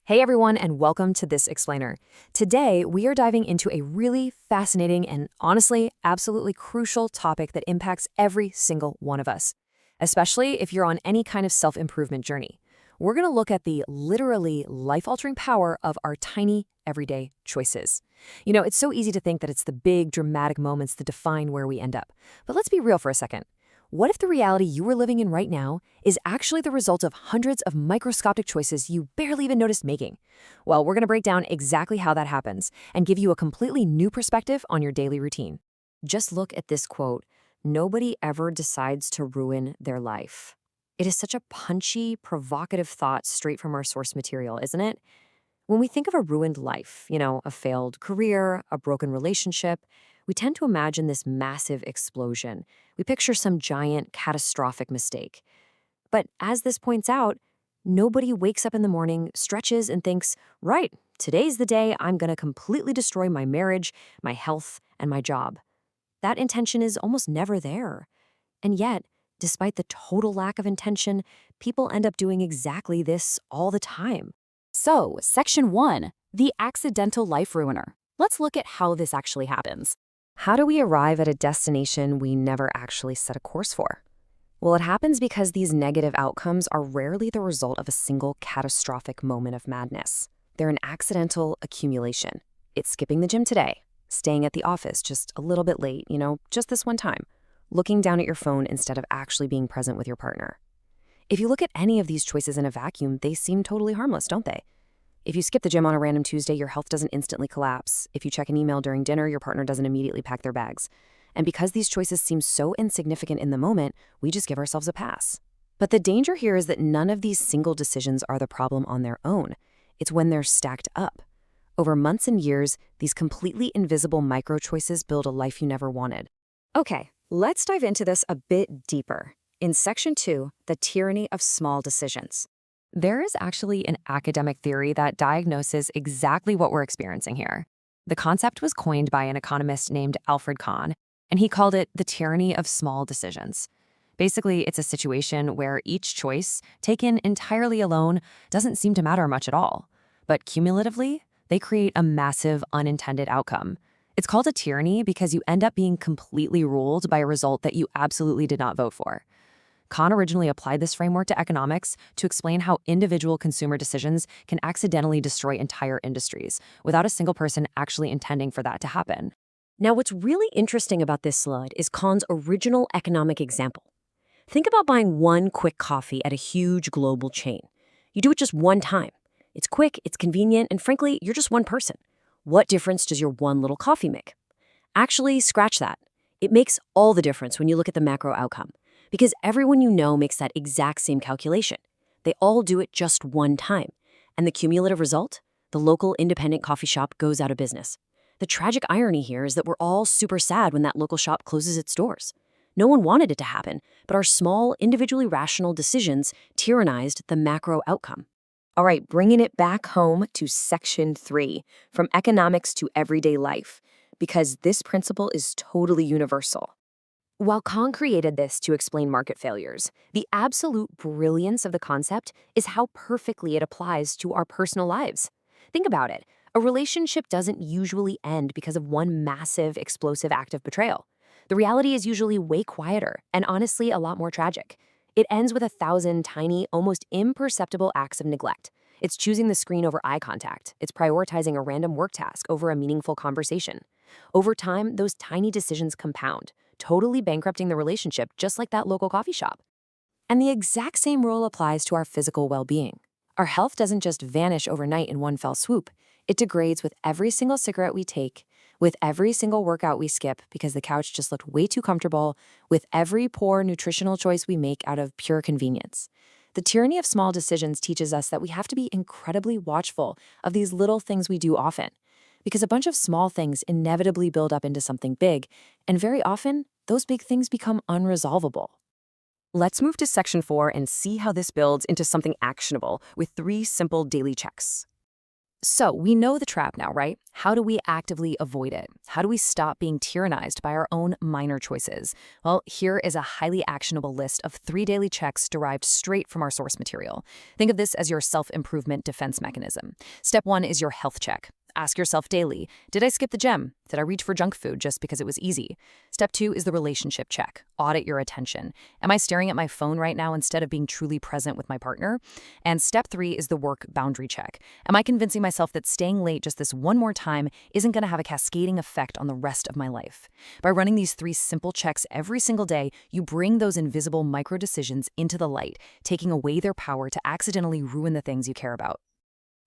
Hey everyone, and welcome to This Explainer. Today, we are diving into a really fascinating and honestly, absolutely crucial topic that impacts every single one of us, especially if you're on any kind of self-improvement journey. We're going to look at the literally life-altering power of our tiny, everyday choices. It's so easy to think that it's the big, dramatic moments that define where we end up. But let's be real for a second. What if the reality you are living in right now is actually the result of hundreds of microscopic choices you barely even noticed making? Well, we're going to break down exactly how that happens and give you a completely new perspective on your daily routine. Just look at this quote: "Nobody ever decides to ruin their life." It is such a punchy, provocative thought straight from our source material, isn't it? When we think of a ruined life, a failed career, a broken relationship, we tend to imagine this massive explosion. We picture some giant, catastrophic mistake. But as this points out, nobody wakes up in the morning, stretches, and thinks, right, today's the day I'm going to completely destroy my marriage, my health, and my job. That intention is almost never there. And yet, despite the total lack of intention, people end up doing exactly this all the time. So, Section 1, the accidental life ruiner. Let's look at how this actually happens. How do we arrive at a destination we never actually set a course for? Well, it happens because these negative outcomes are rarely the result of a single catastrophic moment of madness. They're an accidental accumulation. It's skipping the gym today, staying at the office just a little bit late, just this one time, looking down at your phone instead of actually being present with your partner. If you look at any of these choices in a vacuum, they seem totally harmless, don't they? If you skip the gym on a random Tuesday, your health doesn't instantly collapse. If you check an email during dinner, your partner doesn't immediately pack their bags. And because these choices seem so insignificant in the moment, we just give ourselves a pass. But the danger here is that none of these single decisions are the problem on their own. It's when they're stacked up. Over months and years, these completely invisible micro-choices build a life you never wanted. Okay, let's dive into this a bit deeper. In Section 2, the tyranny of small decisions. There is actually an academic theory that diagnoses exactly what we're experiencing here. The concept was coined by an economist named Alfred Kahn, and he called it the tyranny of small decisions. Basically, it's a situation where each choice, taken entirely alone, doesn't seem to matter much at all. But cumulatively, they create a massive unintended outcome. It's called a tyranny because you end up being completely ruled by a result that you absolutely did not vote for. Kahn originally applied this framework to economics to explain how individual consumer decisions can accidentally destroy entire industries without a single person actually intending for that to happen. Now, what's really interesting about this slide is Kahn's original economic example. Think about buying one quick coffee at a huge global chain. You do it just one time. It's quick, it's convenient, and frankly, you're just one person. What difference does your one little coffee make? Actually, scratch that. It makes all the difference when you look at the macro outcome, because everyone you know makes that exact same calculation. They all do it just one time. And the cumulative result? The local independent coffee shop goes out of business. The tragic irony here is that we're all super sad when that local shop closes its doors. No one wanted it to happen, but our small, individually rational decisions tyrannized the macro outcome. All right, bringing it back home to Section 3, from economics to everyday life, because this principle is totally universal. While Kahn created this to explain market failures, the absolute brilliance of the concept is how perfectly it applies to our personal lives. Think about it. A relationship doesn't usually end because of one massive, explosive act of betrayal. The reality is usually way quieter and honestly a lot more tragic. It ends with 1,000 tiny, almost imperceptible acts of neglect. It's choosing the screen over eye contact. It's prioritizing a random work task over a meaningful conversation. Over time, those tiny decisions compound, totally bankrupting the relationship just like that local coffee shop. And the exact same rule applies to our physical well-being. Our health doesn't just vanish overnight in one fell swoop. It degrades with every single cigarette we take, with every single workout we skip because the couch just looked way too comfortable, with every poor nutritional choice we make out of pure convenience. The tyranny of small decisions teaches us that we have to be incredibly watchful of these little things we do often, because a bunch of small things inevitably build up into something big, and very often, those big things become unresolvable. Let's move to Section 4 and see how this builds into something actionable with 3 simple daily checks. So we know the trap now, right? How do we actively avoid it? How do we stop being tyrannized by our own minor choices? Well, here is a highly actionable list of 3 daily checks derived straight from our source material. Think of this as your self-improvement defense mechanism. Step 1 is your health check. Ask yourself daily, did I skip the gym? Did I reach for junk food just because it was easy? Step 2 is the relationship check. Audit your attention. Am I staring at my phone right now instead of being truly present with my partner? And step 3 is the work boundary check. Am I convincing myself that staying late just this one more time isn't going to have a cascading effect on the rest of my life? By running these 3 simple checks every single day, you bring those invisible micro decisions into the light, taking away their power to accidentally ruin the things you care about.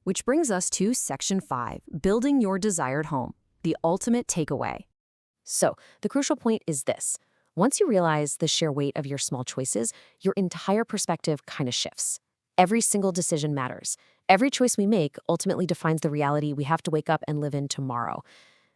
Which brings us to Section 5, Building Your Desired Home, the ultimate takeaway. So, the crucial point is this. Once you realize the sheer weight of your small choices, your entire perspective kind of shifts. Every single decision matters. Every choice we make ultimately defines the reality we have to wake up and live in tomorrow.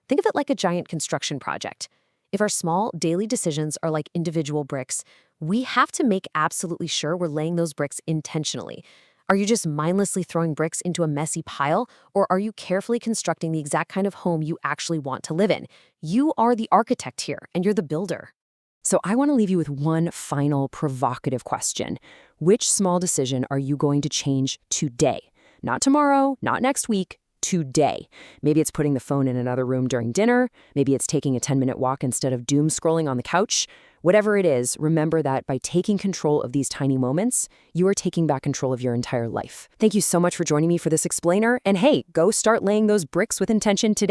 Think of it like a giant construction project. If our small, daily decisions are like individual bricks, we have to make absolutely sure we're laying those bricks intentionally. Are you just mindlessly throwing bricks into a messy pile, or are you carefully constructing the exact kind of home you actually want to live in? You are the architect here, and you're the builder. So I want to leave you with one final provocative question. Which small decision are you going to change today? Not tomorrow, not next week, today. Maybe it's putting the phone in another room during dinner. Maybe it's taking a 10-minute walk instead of doom scrolling on the couch. Whatever it is, remember that by taking control of these tiny moments, you are taking back control of your entire life. Thank you so much for joining me for this explainer. And hey, go start laying those bricks with intention today.